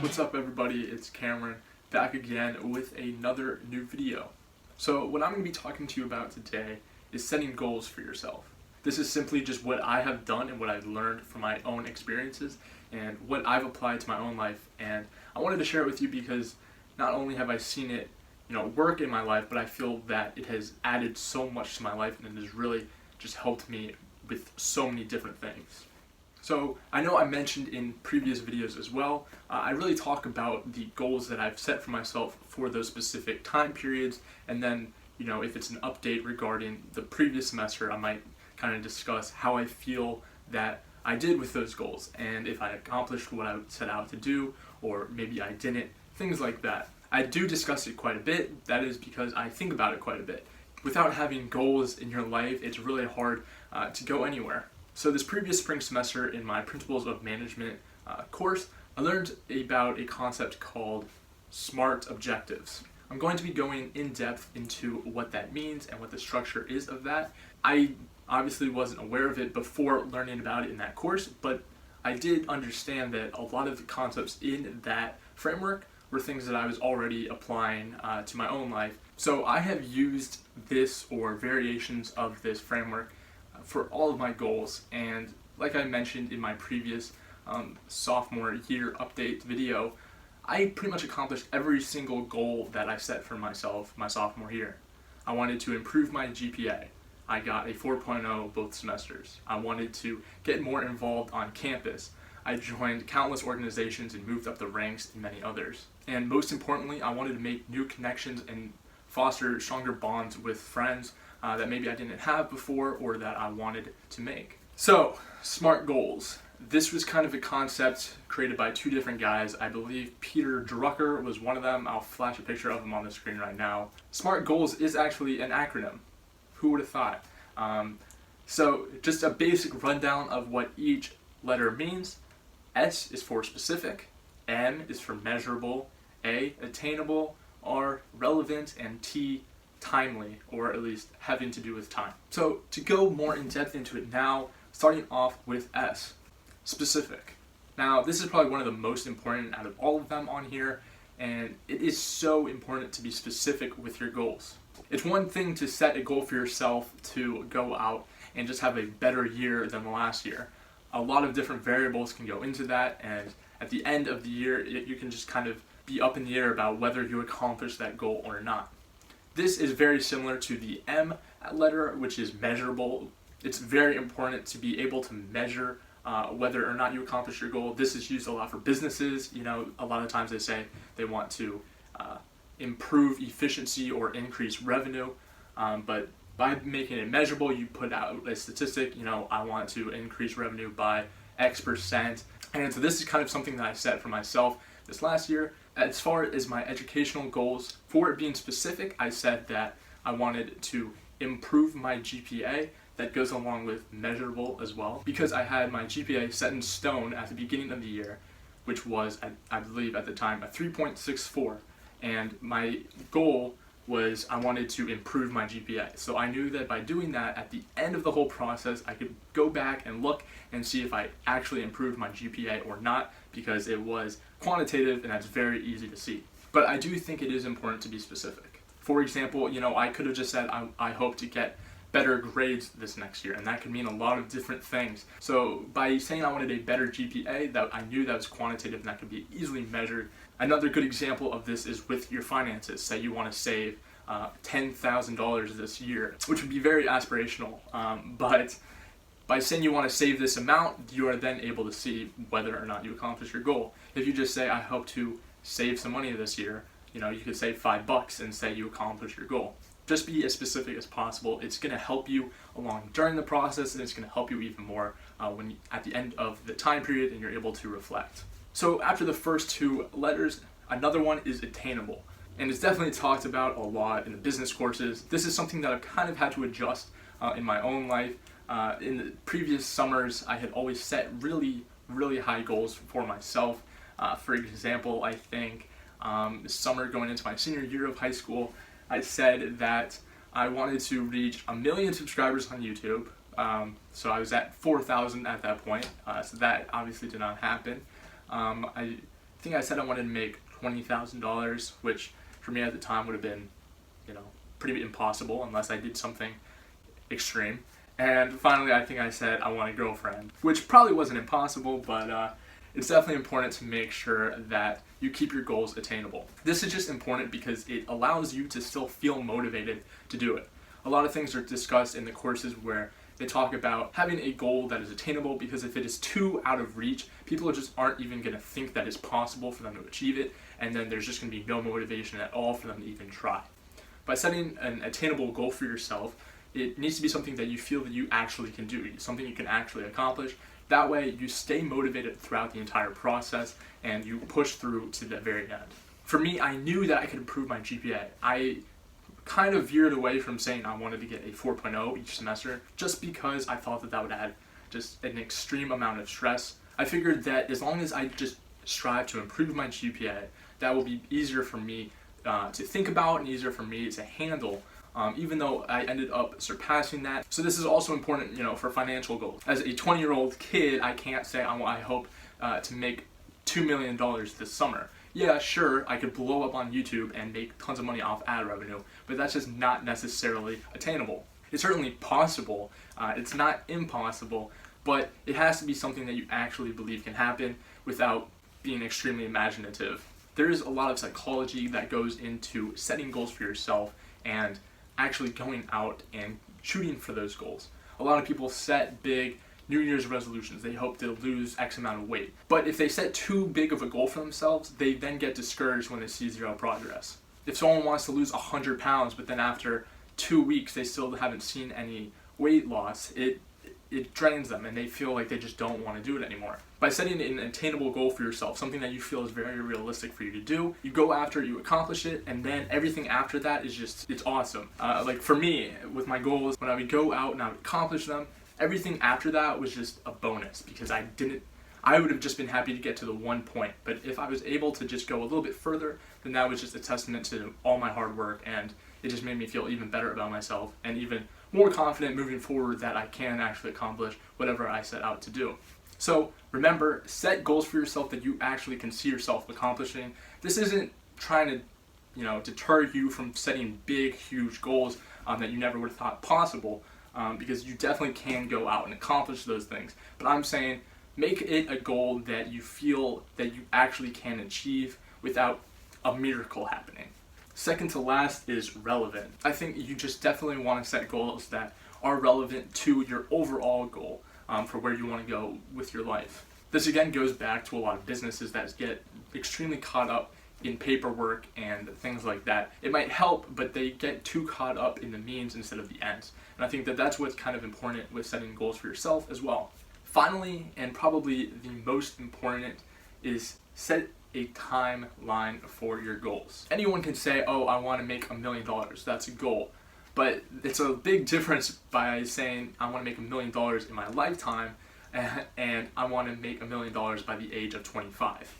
What's up everybody, it's Cameron, back again with another new video. So what I'm going to be talking to you about today is setting goals for yourself. This is simply just what I have done and what I've learned from my own experiences and what I've applied to my own life, and I wanted to share it with you because not only have I seen it work in my life, but I feel that it has added so much to my life and it has really just helped me with so many different things. So I know I mentioned in previous videos as well, I really talk about the goals that I've set for myself for those specific time periods, and then if it's an update regarding the previous semester, I might kind of discuss how I feel that I did with those goals and if I accomplished what I set out to do or maybe I didn't, things like that. I do discuss it quite a bit. That is because I think about it quite a bit. Without having goals in your life, it's really hard to go anywhere. So this previous spring semester in my Principles of Management course, I learned about a concept called S.M.A.R.T objectives. I'm going to be going in depth into what that means and what the structure is of that. I obviously wasn't aware of it before learning about it in that course, but I did understand that a lot of the concepts in that framework were things that I was already applying to my own life. So I have used this or variations of this framework for all of my goals, and like I mentioned in my previous sophomore year update video, I pretty much accomplished every single goal that I set for myself my sophomore year. I wanted to improve my GPA. I got a 4.0 both semesters. I wanted to get more involved on campus. I joined countless organizations and moved up the ranks in many others. And most importantly, I wanted to make new connections and foster stronger bonds with friends that maybe I didn't have before or that I wanted to make. So, SMART goals. This was kind of a concept created by two different guys. I believe Peter Drucker was one of them. I'll flash a picture of him on the screen right now. SMART goals is actually an acronym. Who would have thought? So just a basic rundown of what each letter means. S is for specific, M is for measurable, A, attainable, R, relevant, and T, timely, or at least having to do with time. So to go more in depth into it now, starting off with S, specific. Now this is probably one of the most important out of all of them on here, and it is so important to be specific with your goals. It's one thing to set a goal for yourself to go out and just have a better year than the last year. A lot of different variables can go into that, and at the end of the year you can just kind of be up in the air about whether you accomplish that goal or not. This is very similar to the M letter, which is measurable. It's very important to be able to measure whether or not you accomplish your goal. This is used a lot for businesses. A lot of times they say they want to improve efficiency or increase revenue, but by making it measurable, you put out a statistic, I want to increase revenue by X%. And so this is kind of something that I set for myself this last year. As far as my educational goals, for it being specific, I said that I wanted to improve my GPA. That goes along with measurable as well, because I had my GPA set in stone at the beginning of the year, which was, I believe at the time, a 3.64. And my goal was I wanted to improve my GPA. So I knew that by doing that, at the end of the whole process, I could go back and look and see if I actually improved my GPA or not, because it was quantitative and that's very easy to see. But I do think it is important to be specific. For example, I could have just said I hope to get better grades this next year, and that could mean a lot of different things. So by saying I wanted a better GPA, that I knew that was quantitative and that could be easily measured. Another good example of this is with your finances. Say you want to save $10,000 this year, which would be very aspirational, but by saying you want to save this amount, you are then able to see whether or not you accomplish your goal. If you just say I hope to save some money this year, you could save $5 and say you accomplish your goal. Just be as specific as possible. It's going to help you along during the process, and it's going to help you even more when at the end of the time period and you're able to reflect. So after the first two letters, another one is attainable. And it's definitely talked about a lot in the business courses. This is something that I've kind of had to adjust in my own life. In the previous summers, I had always set really, really high goals for myself. For example, I think this summer going into my senior year of high school, I said that I wanted to reach 1 million subscribers on YouTube. So I was at 4,000 at that point, so that obviously did not happen. I think I said I wanted to make $20,000, which for me at the time would have been, pretty impossible unless I did something extreme. And finally, I think I said I want a girlfriend, which probably wasn't impossible, but it's definitely important to make sure that you keep your goals attainable. This is just important because it allows you to still feel motivated to do it. A lot of things are discussed in the courses where they talk about having a goal that is attainable, because if it is too out of reach, people just aren't even going to think that it's possible for them to achieve it, and then there's just going to be no motivation at all for them to even try. By setting an attainable goal for yourself, it needs to be something that you feel that you actually can do, something you can actually accomplish. That way you stay motivated throughout the entire process and you push through to the very end. For me, I knew that I could improve my GPA. I kind of veered away from saying I wanted to get a 4.0 each semester just because I thought that that would add just an extreme amount of stress. I figured that as long as I just strive to improve my GPA, that will be easier for me to think about and easier for me to handle, even though I ended up surpassing that. So this is also important, for financial goals. As a 20-year-old kid, I can't say I hope to make $2 million this summer. Yeah, sure, I could blow up on YouTube and make tons of money off ad revenue, but that's just not necessarily attainable. It's certainly possible, it's not impossible, but it has to be something that you actually believe can happen without being extremely imaginative. There is a lot of psychology that goes into setting goals for yourself and actually going out and shooting for those goals. A lot of people set big New Year's resolutions. They hope to lose X amount of weight. But if they set too big of a goal for themselves, they then get discouraged when they see zero progress. If someone wants to lose 100 pounds, but then after 2 weeks they still haven't seen any weight loss, it drains them and they feel like they just don't want to do it anymore. By setting an attainable goal for yourself, something that you feel is very realistic for you to do, you go after it, you accomplish it, and then everything after that is just, it's awesome. Like for me, with my goals, when I would go out and I would accomplish them, everything after that was just a bonus, because I would have just been happy to get to the one point. But if I was able to just go a little bit further, then that was just a testament to all my hard work, and it just made me feel even better about myself and even more confident moving forward that I can actually accomplish whatever I set out to do. So remember, set goals for yourself that you actually can see yourself accomplishing. This isn't trying to, deter you from setting big, huge goals that you never would have thought possible, because you definitely can go out and accomplish those things. But I'm saying, make it a goal that you feel that you actually can achieve without a miracle happening. Second to last is relevant. I think you just definitely want to set goals that are relevant to your overall goal for where you want to go with your life. This again goes back to a lot of businesses that get extremely caught up in paperwork and things like that. It might help, but they get too caught up in the means instead of the ends. And I think that that's what's kind of important with setting goals for yourself as well. Finally, and probably the most important, is set a timeline for your goals. Anyone can say, oh, I want to make $1 million. That's a goal. But it's a big difference by saying I want to make $1 million in my lifetime and I want to make $1 million by the age of 25.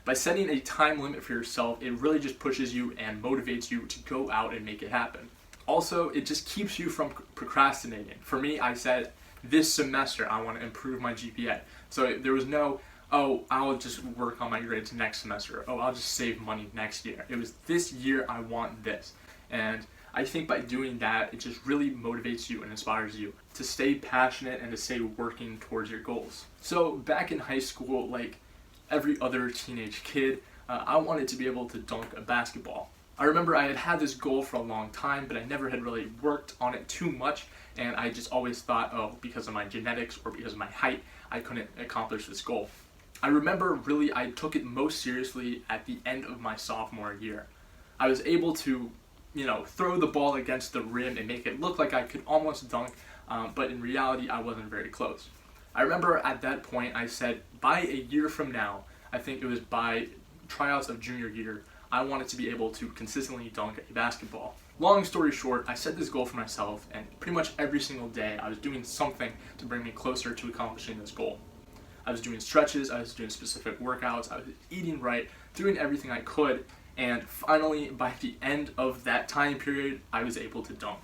By setting a time limit for yourself, it really just pushes you and motivates you to go out and make it happen. Also, it just keeps you from procrastinating. For me, I said this semester I want to improve my GPA. So there was no, oh, I'll just work on my grades next semester. Oh, I'll just save money next year. It was this year I want this. And I think by doing that, it just really motivates you and inspires you to stay passionate and to stay working towards your goals. So back in high school, like every other teenage kid, I wanted to be able to dunk a basketball. I remember I had this goal for a long time, but I never had really worked on it too much, and I just always thought, oh, because of my genetics or because of my height, I couldn't accomplish this goal. I remember really I took it most seriously at the end of my sophomore year. I was able to, throw the ball against the rim and make it look like I could almost dunk, but in reality I wasn't very close. I remember at that point I said, by a year from now, I think it was by tryouts of junior year, I wanted to be able to consistently dunk a basketball. Long story short, I set this goal for myself, and pretty much every single day I was doing something to bring me closer to accomplishing this goal. I was doing stretches, I was doing specific workouts, I was eating right, doing everything I could, and finally, by the end of that time period, I was able to dunk.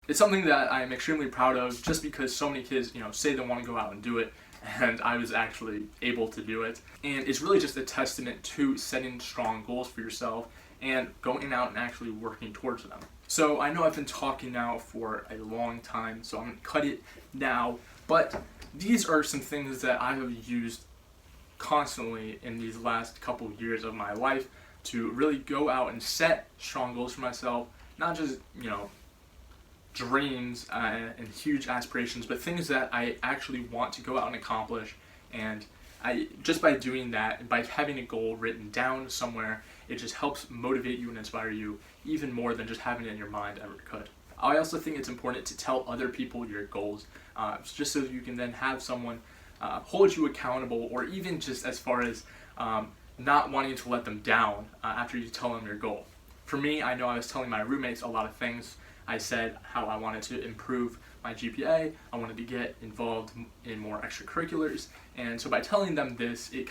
It's something that I'm extremely proud of just because so many kids, say they want to go out and do it, and I was actually able to do it. And it's really just a testament to setting strong goals for yourself and going out and actually working towards them. So I know I've been talking now for a long time, so I'm going to cut it now, but these are some things that I have used constantly in these last couple years of my life to really go out and set strong goals for myself, not just, dreams and huge aspirations, but things that I actually want to go out and accomplish. And just by doing that, by having a goal written down somewhere, it just helps motivate you and inspire you even more than just having it in your mind ever could. I also think it's important to tell other people your goals, just so you can then have someone hold you accountable, or even just as far as not wanting to let them down after you tell them your goal. For me, I know I was telling my roommates a lot of things. I said how I wanted to improve my GPA, I wanted to get involved in more extracurriculars, and so by telling them this, it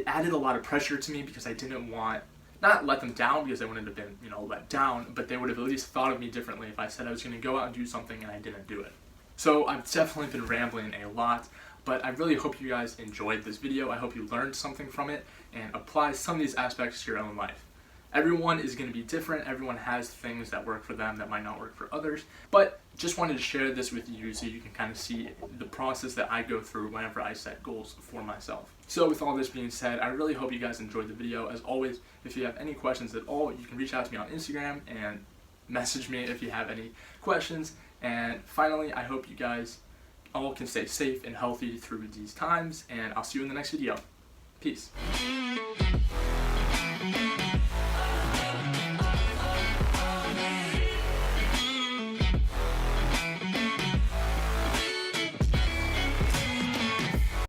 added a lot of pressure to me, because I didn't want, not let them down because they wouldn't have been, let down, but they would have at least thought of me differently if I said I was going to go out and do something and I didn't do it. So I've definitely been rambling a lot, but I really hope you guys enjoyed this video. I hope you learned something from it and apply some of these aspects to your own life. Everyone is going to be different. Everyone has things that work for them that might not work for others, but just wanted to share this with you so you can kind of see the process that I go through whenever I set goals for myself. So with all this being said, I really hope you guys enjoyed the video. As always, if you have any questions at all, you can reach out to me on Instagram and message me if you have any questions. And finally, I hope you guys all can stay safe and healthy through these times, and I'll see you in the next video. Peace.